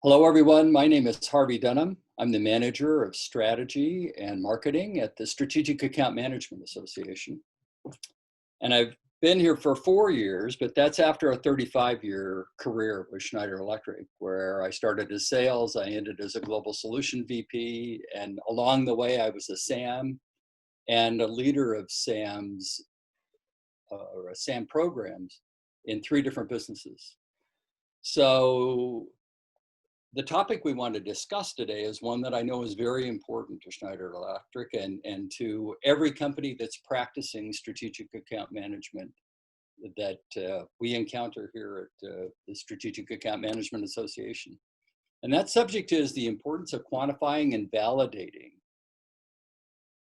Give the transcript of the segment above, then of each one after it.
Hello, everyone. My name is Harvey Dunham. I'm the manager of strategy and marketing at the Strategic Account Management Association. And I've been here for 4 years, but that's after a 35-year career with Schneider Electric, where I started as sales, I ended as a global solution VP, and along the way, I was a SAM and a leader of SAM programs in 3 different businesses. So the topic we want to discuss today is one that I know is very important to Schneider Electric and to every company that's practicing strategic account management that we encounter here at the Strategic Account Management Association. And that subject is the importance of quantifying and validating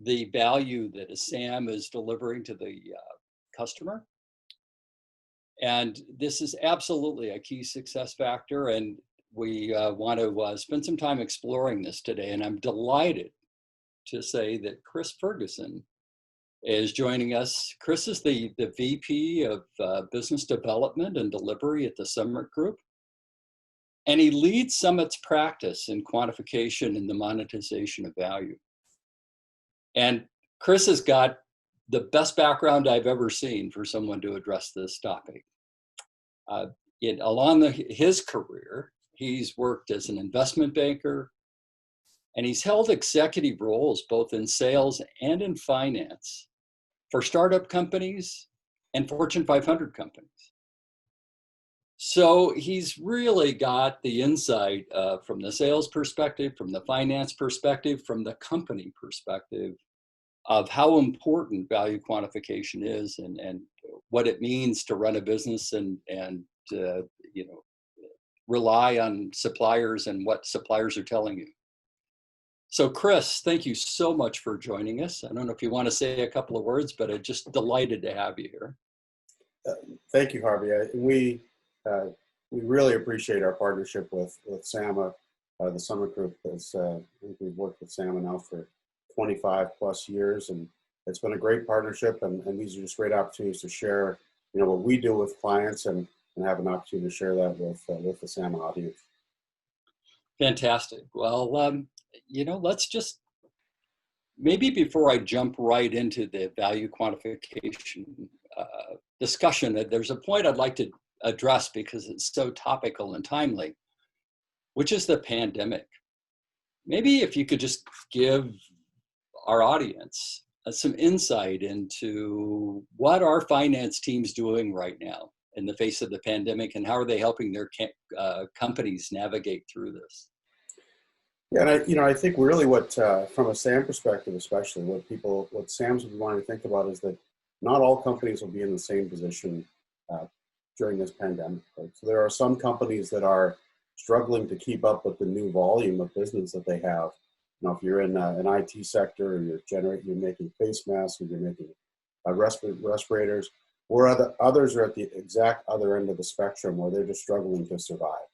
the value that a SAM is delivering to the customer. And this is absolutely a key success factor. And we want to spend some time exploring this today, and I'm delighted to say that Chris Ferguson is joining us. Chris is the VP of Business Development and Delivery at the Summit Group, and he leads Summit's practice in quantification and the monetization of value. And Chris has got the best background I've ever seen for someone to address this topic. Along his career, he's worked as an investment banker, and he's held executive roles both in sales and in finance for startup companies and Fortune 500 companies. So he's really got the insight from the sales perspective, from the finance perspective, from the company perspective of how important value quantification is and what it means to run a business and rely on suppliers and what suppliers are telling you. So Chris, thank you so much for joining us. I don't know if you want to say a couple of words, but I'm just delighted to have you here. Thank you, Harvey. We really appreciate our partnership with SAMA, the Summit Group. I think we've worked with SAMA now for 25 plus years, and it's been a great partnership. And these are just great opportunities to share, what we do with clients and have an opportunity to share that with the SAMA audience. Fantastic. Well, let's just, maybe before I jump right into the value quantification discussion, there's a point I'd like to address because it's so topical and timely, which is the pandemic. Maybe if you could just give our audience some insight into what our finance team's doing right now in the face of the pandemic, and how are they helping their companies navigate through this? Yeah, and I think really what, from a SAM perspective, especially what SAMs would want to think about is that not all companies will be in the same position during this pandemic. Right? So there are some companies that are struggling to keep up with the new volume of business that they have. If you're in an IT sector, or you're making face masks, or you're making respirators, or others are at the exact other end of the spectrum where they're just struggling to survive.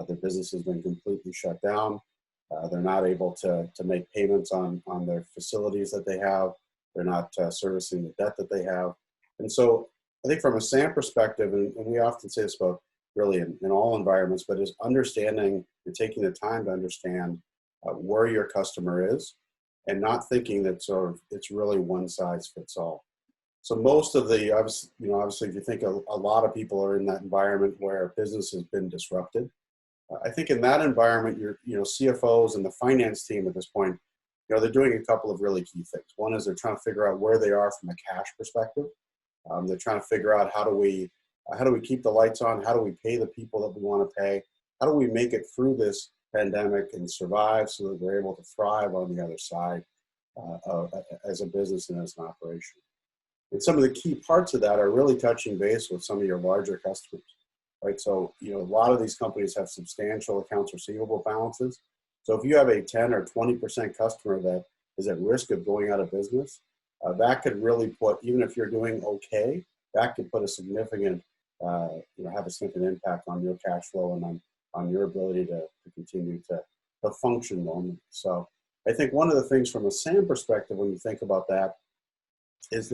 Their business has been completely shut down. They're not able to make payments on their facilities that they have. They're not servicing the debt that they have. And so I think from a SAM perspective, and we often say this about really in all environments, but is understanding and taking the time to understand where your customer is, and not thinking that it's really one size fits all. So most of obviously, if you think a lot of people are in that environment where business has been disrupted, I think in that environment, your CFOs and the finance team at this point, they're doing a couple of really key things. One is they're trying to figure out where they are from a cash perspective. They're trying to figure out how do we keep the lights on? How do we pay the people that we want to pay? How do we make it through this pandemic and survive so that we're able to thrive on the other side as a business and as an operation? And some of the key parts of that are really touching base with some of your larger customers, right? So, a lot of these companies have substantial accounts receivable balances. So if you have a 10 or 20% customer that is at risk of going out of business, that could really put, even if you're doing okay, that could put a significant, have a significant impact on your cash flow and on your ability to continue to function normally. So I think one of the things from a SAM perspective, when you think about that, is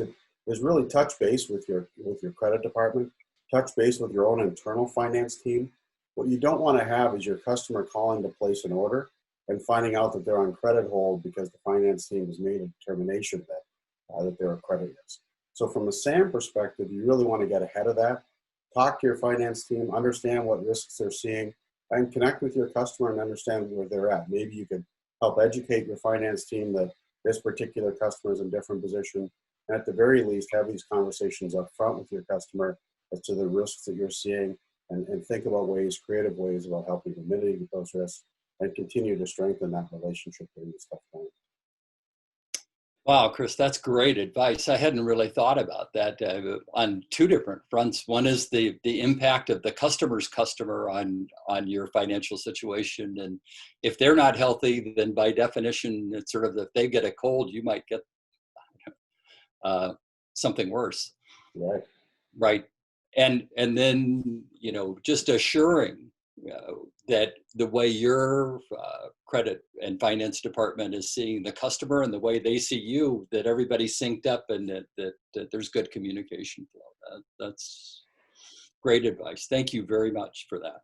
really touch base with your credit department, touch base with your own internal finance team, What you don't want to have is your customer calling to place an order and finding out that they're on credit hold because the finance team has made a determination that they're a credit risk. So from a SAM perspective, you really want to get ahead of that. Talk to your finance team, understand what risks they're seeing, and connect with your customer and understand where they're at. Maybe you could help educate your finance team that this particular customer is in a different position. And at the very least, have these conversations up front with your customer as to the risks that you're seeing, and think about ways, creative ways about helping to mitigate those risks and continue to strengthen that relationship during this tough time. Wow, Chris, that's great advice. I hadn't really thought about that on two different fronts. One is the impact of the customer's customer on your financial situation, and if they're not healthy, then by definition, it's sort of if they get a cold, you might get something worse. Right. Right. And then, just assuring that the way your credit and finance department is seeing the customer and the way they see you, that everybody's synced up and that there's good communication flow. That's great advice. Thank you very much for that.